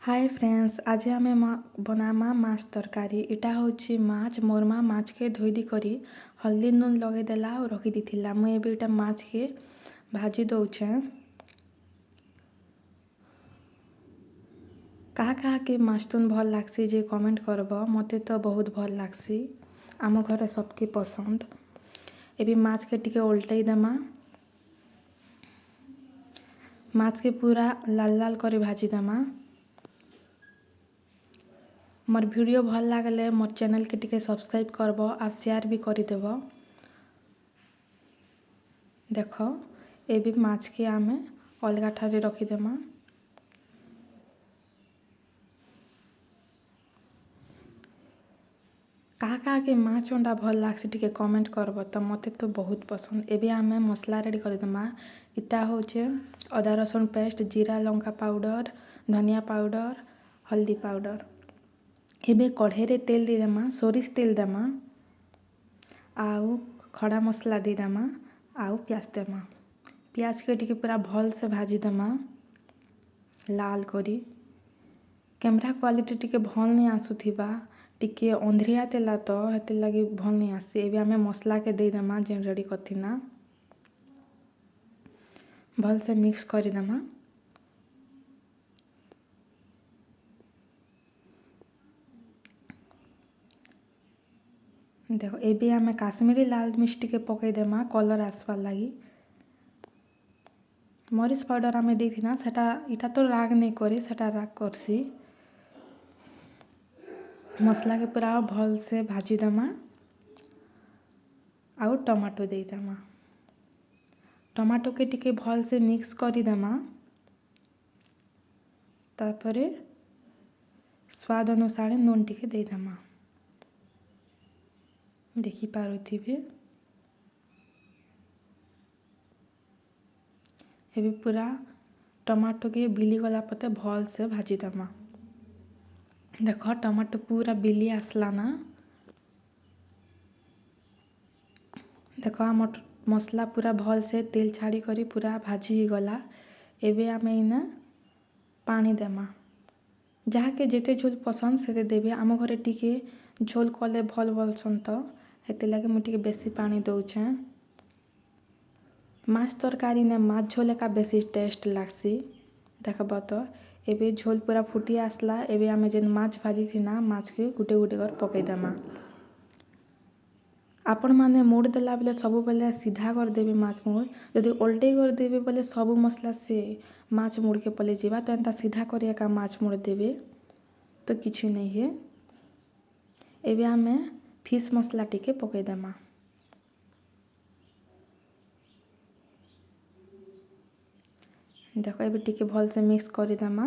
Hi friends, आज आम बनामा माछ तरकारी। इटा हूँ माछ मोर माँ माछ के धोई करी हल्दी नून लगे देला और रखी दी। मुझे इटा माछ के भाजी दौचे। क्या के माछ तुन भल लागसी जे कमेंट करब। मते तो बहुत भल लागसी, आम घर सबके पसंद। एबी माछ के टिके उल्टाई देमा। माछ के पूरा लाल लाल कर भाजी देमा। मोर वीडियो भल लागले मोर चैनल के टिके सब्सक्राइब करब और शेयर भी करदेव। देख ए भी माछ के आम अलग ठारे रखीदेमा। क्या के माछ अंडा भल लागसी टिके कमेंट करब। तो मते तो बहुत पसंद। एबे आम मसला रेडी करदेमा। इटा हूँ अदा रसुण पेस्ट, जीरा लंका पाउडर, धनिया पाउडर, हल्दी पाउडर। एबे कढ़े रे तेल देदेमा, सोरिष तेल देमा, आउ खड़ा मसला देदेमा, आउ प्याज देमा। प्याज के टिके पूरा भल से भाजी देमा लाल करी। कैमरा क्वालिटी टिके भल नहीं आसुथिबा, टिके अंधरिया तेला तो हेते लगी भल नहीं आसी। एबे आमे मसला के दे देमा जेन रेडी करथिना। भल से मिक्स कर देमा। देखो एबे आमे काश्मीरी लाल मिर्च टिके पकई देमा कलर आसबार लगी। मरीच पाउडर आमे देथिना सेटा इटा तो राग नहीं करे, सेटा राग करसी। मसला के पूरा भल से भाजी देमा। आउ टमाटो दे देमा। टमाटो के टिके भल से मिक्स कर देमा। तापरे स्वाद अनुसार नून टिके दे देमा। देखी पारुथिबे एबे पूरा टमाटो के बिली गला पते भल से भाजी देमा। देख टमाटो पूरा बिली आसला ना। देख आम मसला पूरा भल से तेल छाड़ी करी पूरा भाजी ही गला। एबे आमे इना पानी देमा। जहाँ के जेते झोल पसंद से देबे। आम घरे टिके झोल कले भल बोलसन तो हेते लगे मु टिके बेसी पानी दौचे। माछ तरकारी ने माछ झोल का बेसी टेस्ट लागसी। देखब तो एबे झोल पूरा फुटी आसला। एबे आमे जेन माछ भाजी थी ना माछ के गुटे गुटे कर पकई देमा। आपण माने मोड़ देला बेले सबु बेले सीधा कर देबे माछ मोड़। यदि उल्टे कर देबे बोले सबु मसला से माछ मोड़ के पले जीवा तो एंता सीधा करिया का माछ मोड़ देबे तो किछि नहीं है। एबे आमे फिश मसला टिके पकई देमा। देखो एबे टिके भल से मिक्स कर देमा।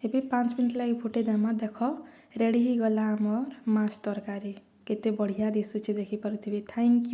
एबे 5 मिनट लगी फुटे देमा। देख रेडी ही गला आमर माछ तरकारी। केते बढ़िया दिसुचे देखि पारुथिबे। Thank you.